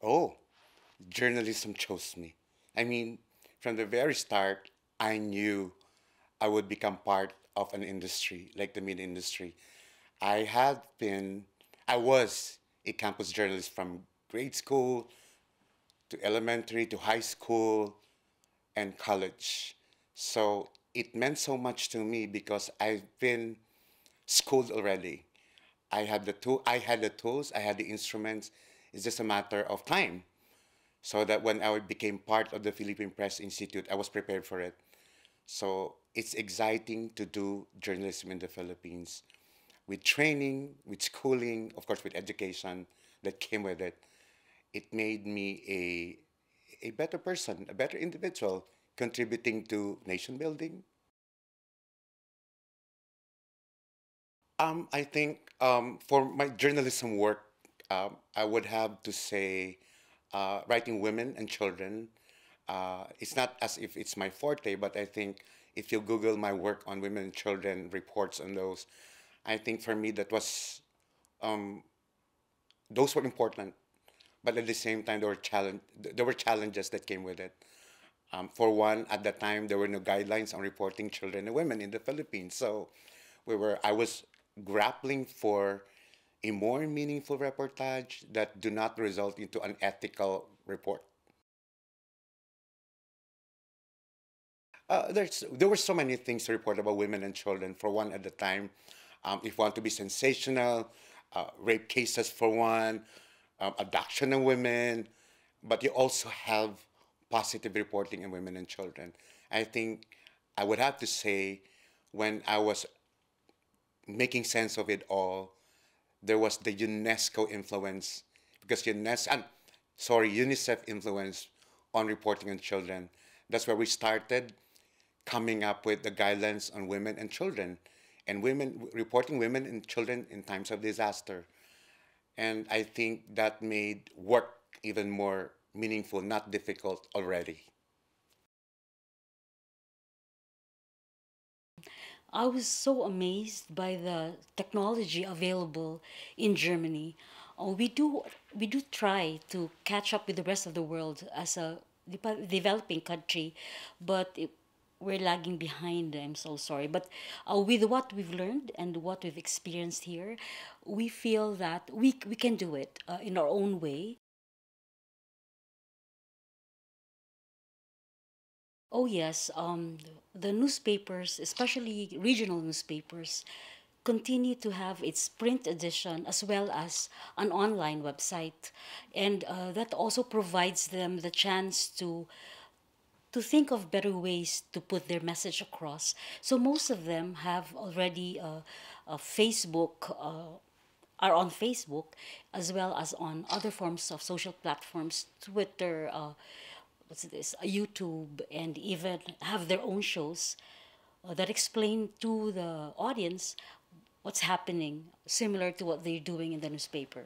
Oh, journalism chose me. I mean, from the very start, I knew I would become part of an industry, like the media industry. I had been, I was a campus journalist from grade school to elementary to high school and college. So it meant so much to me because I've been schooled already. I had the tools, I had the instruments. It's just a matter of time. So that when I became part of the Philippine Press Institute, I was prepared for it. So it's exciting to do journalism in the Philippines with training, with schooling, of course, with education that came with it. It made me a better person, a better individual, contributing to nation building. I think for my journalism work, I would have to say writing women and children. It's not as if it's my forte, but I think if you Google my work on women and children, reports on those, I think for me that was um, those were important. But at the same time, there were challenges that came with it. For one, at the time, there were no guidelines on reporting children and women in the Philippines. So I was grappling for a more meaningful reportage that do not result into an ethical report. There were so many things to report about women and children. For one, at the time, if you want to be sensational, rape cases for one, abduction of women, but you also have positive reporting in women and children. I think I would have to say when I was making sense of it all, there was the UNESCO influence because UNICEF influence on reporting on children. That's where we started coming up with the guidelines on women and children and reporting women and children in times of disaster. And I think that made work even more meaningful, not difficult already. I was so amazed by the technology available in Germany. We do try to catch up with the rest of the world as a developing country, but we're lagging behind. I'm so sorry. But with what we've learned and what we've experienced here, we feel that we can do it in our own way. Oh yes, the newspapers, especially regional newspapers, continue to have its print edition as well as an online website, and that also provides them the chance to think of better ways to put their message across. So most of them have already a Facebook. Are on Facebook as well as on other forms of social platforms, Twitter, what's this, YouTube, and even have their own shows that explain to the audience what's happening, similar to what they're doing in the newspaper.